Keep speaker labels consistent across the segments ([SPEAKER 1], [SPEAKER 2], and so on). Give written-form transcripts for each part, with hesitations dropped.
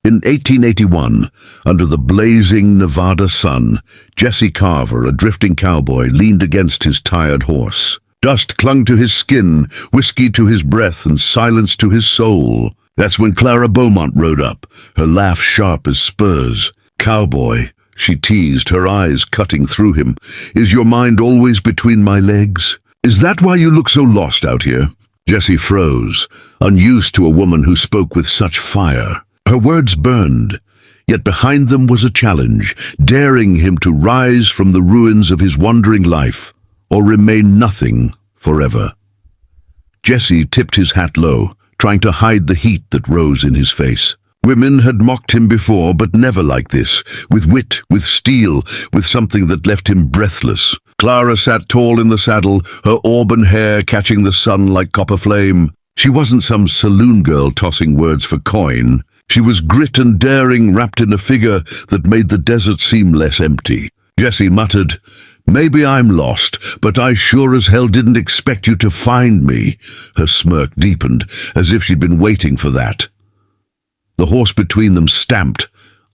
[SPEAKER 1] In 1881, under the blazing Nevada sun, Jesse Carver, a drifting cowboy, leaned against his tired horse. Dust clung to his skin, whiskey to his breath, and silence to his soul. That's when Clara Beaumont rode up, her laugh sharp as spurs. "Cowboy," she teased, her eyes cutting through him, "is your mind always between my legs? Is that why you look so lost out here?" Jesse froze, unused to a woman who spoke with such fire. Her words burned, yet behind them was a challenge, daring him to rise from the ruins of his wandering life, or remain nothing forever. Jesse tipped his hat low, trying to hide the heat that rose in his face. Women had mocked him before, but never like this, with wit, with steel, with something that left him breathless. Clara sat tall in the saddle, her auburn hair catching the sun like copper flame. She wasn't some saloon girl tossing words for coin. She was grit and daring, wrapped in a figure that made the desert seem less empty. Jesse muttered, "Maybe I'm lost, but I sure as hell didn't expect you to find me." Her smirk deepened, as if she'd been waiting for that. The horse between them stamped,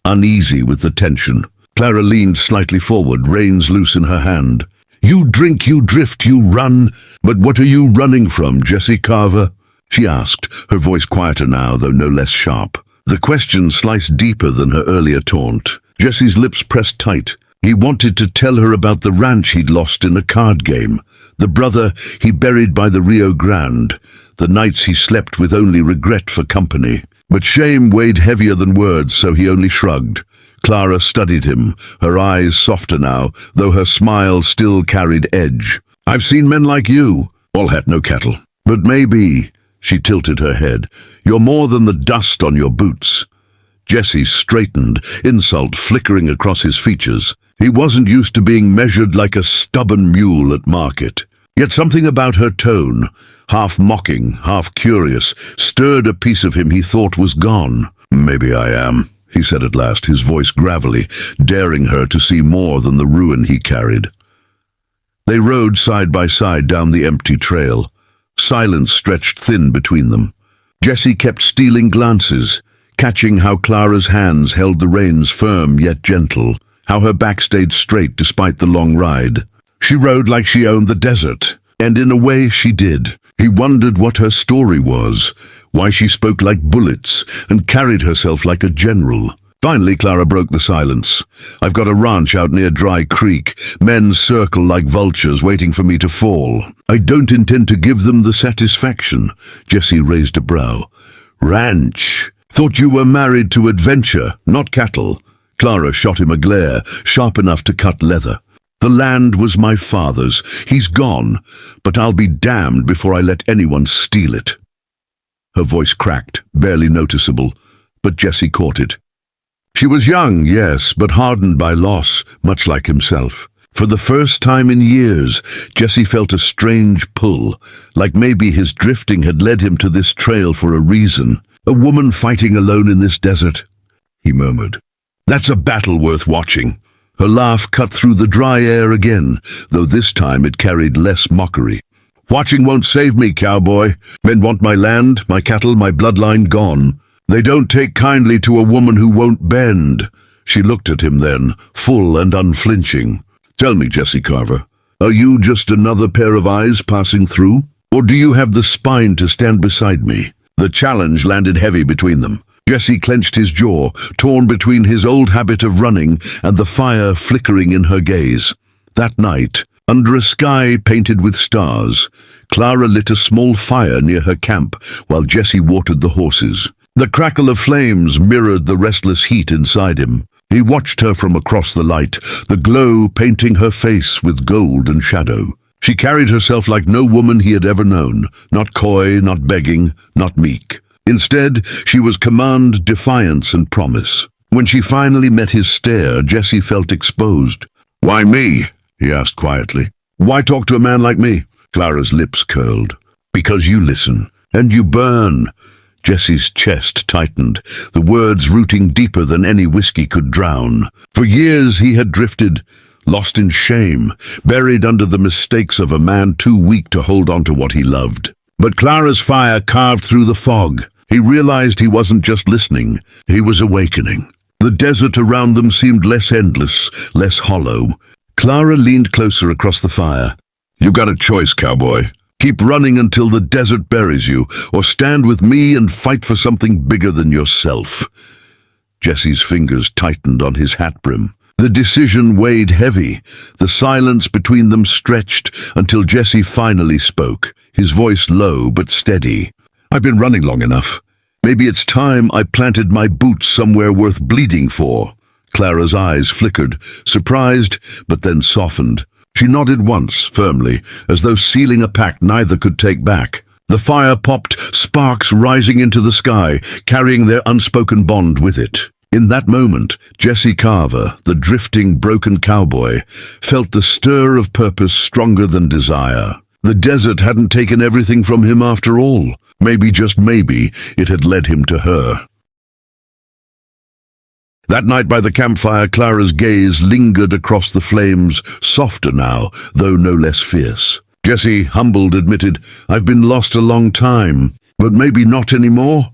[SPEAKER 1] uneasy with the tension. Clara leaned slightly forward, reins loose in her hand. "You drink, you drift, you run. But what are you running from, Jesse Carver?" she asked, her voice quieter now, though no less sharp. The question sliced deeper than her earlier taunt. Jesse's lips pressed tight. He wanted to tell her about the ranch he'd lost in a card game, the brother he buried by the Rio Grande, the nights he slept with only regret for company. But shame weighed heavier than words, so he only shrugged. Clara studied him, her eyes softer now, though her smile still carried edge. "I've seen men like you, all hat no cattle. But maybe," she tilted her head, "you're more than the dust on your boots." Jesse straightened, insult flickering across his features. He wasn't used to being measured like a stubborn mule at market. Yet something about her tone, half mocking, half curious, stirred a piece of him he thought was gone. "Maybe I am," he said at last, his voice gravelly, daring her to see more than the ruin he carried. They rode side by side down the empty trail. Silence stretched thin between them. Jesse kept stealing glances, catching how Clara's hands held the reins firm yet gentle, how her back stayed straight despite the long ride. She rode like she owned the desert, and in a way she did. He wondered what her story was, why she spoke like bullets and carried herself like a general. Finally, Clara broke the silence. "I've got a ranch out near Dry Creek. Men circle like vultures, waiting for me to fall. I don't intend to give them the satisfaction." Jesse raised a brow. "Ranch? Thought you were married to adventure, not cattle." Clara shot him a glare, sharp enough to cut leather. "The land was my father's. He's gone, but I'll be damned before I let anyone steal it." Her voice cracked, barely noticeable, but Jesse caught it. She was young, yes, but hardened by loss, much like himself. For the first time in years, Jesse felt a strange pull, like maybe his drifting had led him to this trail for a reason. "A woman fighting alone in this desert," he murmured. "That's a battle worth watching." Her laugh cut through the dry air again, though this time it carried less mockery. "Watching won't save me, cowboy. Men want my land, my cattle, my bloodline gone. They don't take kindly to a woman who won't bend." She looked at him then, full and unflinching. "Tell me, Jesse Carver, are you just another pair of eyes passing through? Or do you have the spine to stand beside me?" The challenge landed heavy between them. Jesse clenched his jaw, torn between his old habit of running and the fire flickering in her gaze. That night, under a sky painted with stars, Clara lit a small fire near her camp while Jesse watered the horses. The crackle of flames mirrored the restless heat inside him. He watched her from across the light, the glow painting her face with gold and shadow. She carried herself like no woman he had ever known, not coy, not begging, not meek. Instead, she was command, defiance, and promise. When she finally met his stare, Jesse felt exposed. "Why me?" he asked quietly. "Why talk to a man like me?" Clara's lips curled. "Because you listen, and you burn." Jesse's chest tightened, the words rooting deeper than any whiskey could drown. For years he had drifted, lost in shame, buried under the mistakes of a man too weak to hold on to what he loved. But Clara's fire carved through the fog, He realized he wasn't just listening, he was awakening. The desert around them seemed less endless, less hollow. Clara leaned closer across the fire. "You've got a choice, Cowboy. Keep running until the desert buries you, or stand with me and fight for something bigger than yourself." Jesse's fingers tightened on his hat brim. The decision weighed heavy. The silence between them stretched until Jesse finally spoke, his voice low but steady. "I've been running long enough. Maybe it's time I planted my boots somewhere worth bleeding for." Clara's eyes flickered, surprised, but then softened. She nodded once, firmly, as though sealing a pact neither could take back. The fire popped, sparks rising into the sky, carrying their unspoken bond with it. In that moment, Jesse Carver, the drifting, broken cowboy, felt the stir of purpose stronger than desire. The desert hadn't taken everything from him after all. Maybe, just maybe, it had led him to her. That night by the campfire, Clara's gaze lingered across the flames, softer now, though no less fierce. Jesse, humbled, admitted, "I've been lost a long time, but maybe not anymore."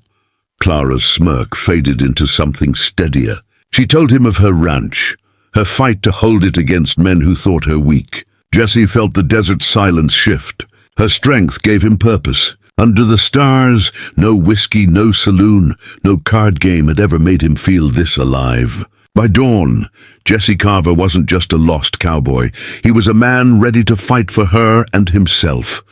[SPEAKER 1] Clara's smirk faded into something steadier. She told him of her ranch, her fight to hold it against men who thought her weak. Jesse felt the desert's silence shift. Her strength gave him purpose. Under the stars, no whiskey, no saloon, no card game had ever made him feel this alive. By dawn, Jesse Carver wasn't just a lost cowboy. He was a man ready to fight for her and himself.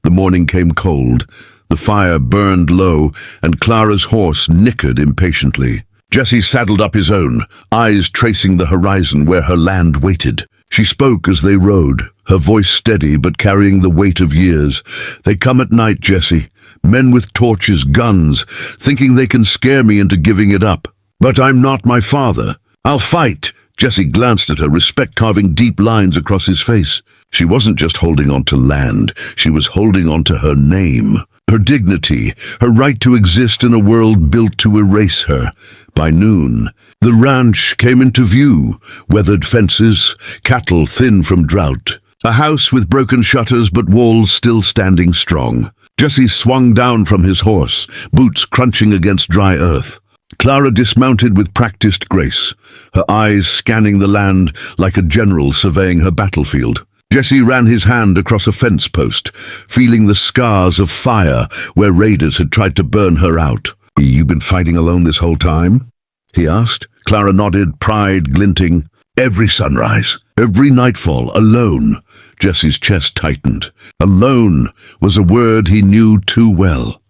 [SPEAKER 1] The morning came cold. The fire burned low, and Clara's horse nickered impatiently. Jesse saddled up his own, eyes tracing the horizon where her land waited. She spoke as they rode, her voice steady but carrying the weight of years. "They come at night, Jesse. Men with torches, guns, thinking they can scare me into giving it up. But I'm not my father. I'll fight." Jesse glanced at her, respect carving deep lines across his face. She wasn't just holding on to land, she was holding on to her name, her dignity, her right to exist in a world built to erase her. By noon, the ranch came into view, weathered fences, cattle thin from drought, a house with broken shutters but walls still standing strong. Jesse swung down from his horse, boots crunching against dry earth. Clara dismounted with practiced grace, her eyes scanning the land like a general surveying her battlefield. Jesse ran his hand across a fence post, feeling the scars of fire where raiders had tried to burn her out. "You been fighting alone this whole time?" he asked. Clara nodded, pride glinting. "Every sunrise, every nightfall, alone." Jesse's chest tightened. Alone was a word he knew too well.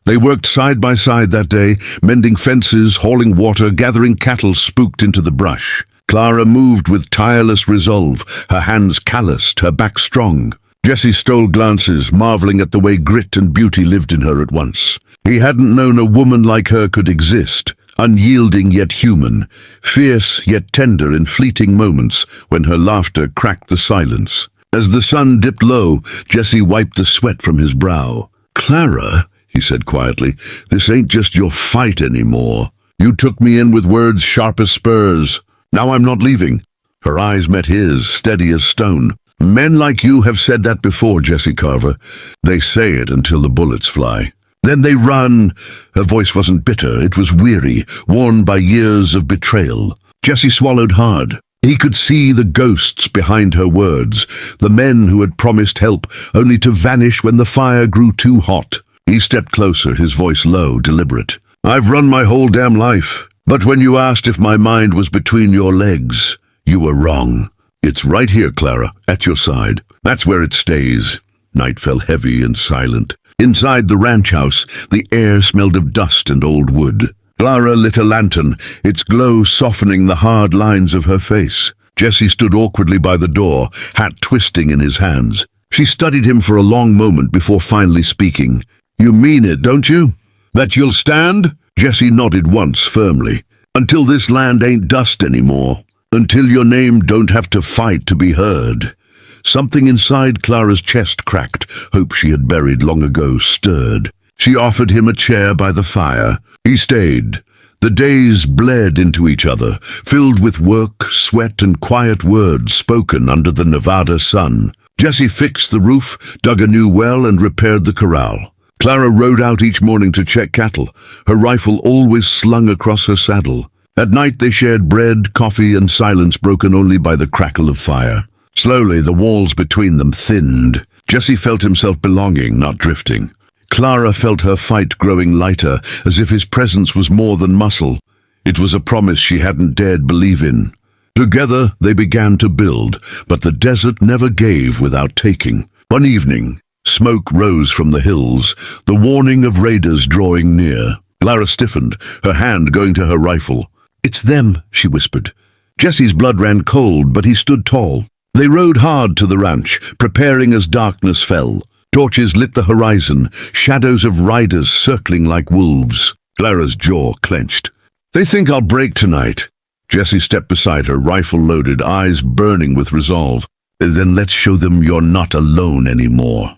[SPEAKER 1] They worked side by side that day, mending fences, hauling water, gathering cattle spooked into the brush. Clara moved with tireless resolve, her hands calloused, her back strong. Jesse stole glances, marveling at the way grit and beauty lived in her at once. He hadn't known a woman like her could exist, unyielding yet human, fierce yet tender in fleeting moments when her laughter cracked the silence. As the sun dipped low, Jesse wiped the sweat from his brow. "Clara," he said quietly, "this ain't just your fight anymore. You took me in with words sharp as spurs. Now I'm not leaving." Her eyes met his, steady as stone. "Men like you have said that before, Jesse Carver. They say it until the bullets fly. Then they run." Her voice wasn't bitter, it was weary, worn by years of betrayal. Jesse swallowed hard. He could see the ghosts behind her words, the men who had promised help, only to vanish when the fire grew too hot. He stepped closer, his voice low, deliberate. "I've run my whole damn life, but when you asked if my mind was between your legs, you were wrong. It's right here, Clara, at your side. That's where it stays." Night fell heavy and silent. Inside the ranch house, the air smelled of dust and old wood. Clara lit a lantern, its glow softening the hard lines of her face. Jesse stood awkwardly by the door, hat twisting in his hands. She studied him for a long moment before finally speaking. "You mean it, don't you? That you'll stand?" Jesse nodded once firmly. "Until this land ain't dust anymore. Until your name don't have to fight to be heard." Something inside Clara's chest cracked, hope she had buried long ago stirred. She offered him a chair by the fire. He stayed. The days bled into each other, filled with work, sweat, and quiet words spoken under the Nevada sun. Jesse fixed the roof, dug a new well, and repaired the corral. Clara rode out each morning to check cattle, her rifle always slung across her saddle. At night they shared bread, coffee, and silence broken only by the crackle of fire. Slowly the walls between them thinned. Jesse felt himself belonging, not drifting. Clara felt her fight growing lighter, as if his presence was more than muscle. It was a promise she hadn't dared believe in. Together they began to build, but the desert never gave without taking. One evening, smoke rose from the hills, the warning of raiders drawing near. Clara stiffened, her hand going to her rifle. "It's them," she whispered. Jesse's blood ran cold, but he stood tall. They rode hard to the ranch, preparing as darkness fell. Torches lit the horizon, shadows of riders circling like wolves. Clara's jaw clenched. "They think I'll break tonight." Jesse stepped beside her, rifle loaded, eyes burning with resolve. "Then let's show them you're not alone anymore."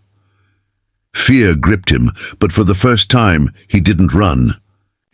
[SPEAKER 1] Fear gripped him, but for the first time he didn't run.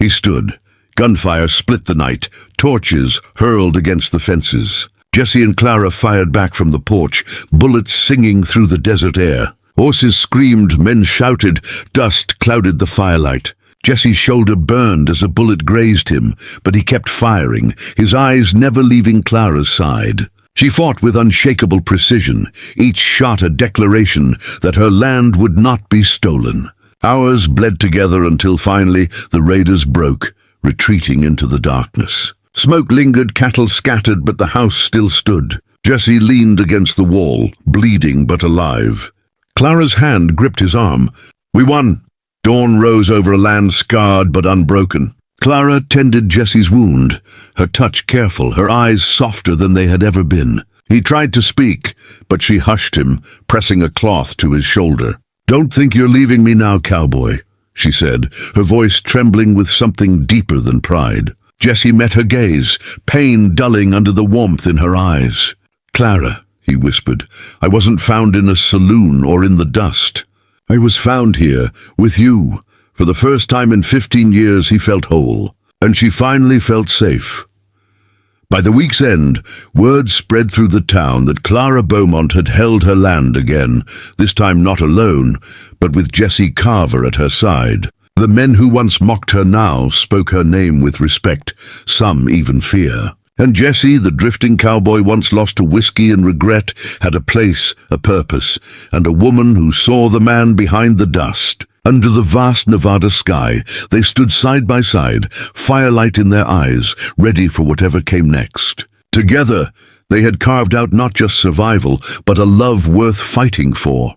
[SPEAKER 1] He stood. Gunfire split the night, torches hurled against the fences. Jesse and Clara fired back from the porch, bullets singing through the desert air. Horses screamed, men shouted, dust clouded the firelight. Jesse's shoulder burned as a bullet grazed him, but he kept firing, his eyes never leaving Clara's side. She fought with unshakable precision, each shot a declaration that her land would not be stolen. Hours bled together until finally the raiders broke, retreating into the darkness. Smoke lingered, cattle scattered, but the house still stood. Jesse leaned against the wall, bleeding but alive. Clara's hand gripped his arm. "We won." Dawn rose over a land scarred but unbroken. Clara tended Jesse's wound, her touch careful, her eyes softer than they had ever been. He tried to speak, but she hushed him, pressing a cloth to his shoulder. "Don't think you're leaving me now, Cowboy," she said, her voice trembling with something deeper than pride. Jesse met her gaze, pain dulling under the warmth in her eyes. "Clara," he whispered, "I wasn't found in a saloon or in the dust. I was found here, with you." For the first time in 15 years he felt whole, and she finally felt safe. By the week's end, word spread through the town that Clara Beaumont had held her land again, this time not alone, but with Jesse Carver at her side. The men who once mocked her now spoke her name with respect, some even fear. And Jesse, the drifting cowboy once lost to whiskey and regret, had a place, a purpose, and a woman who saw the man behind the dust. Under the vast Nevada sky, they stood side by side, firelight in their eyes, ready for whatever came next. Together, they had carved out not just survival, but a love worth fighting for.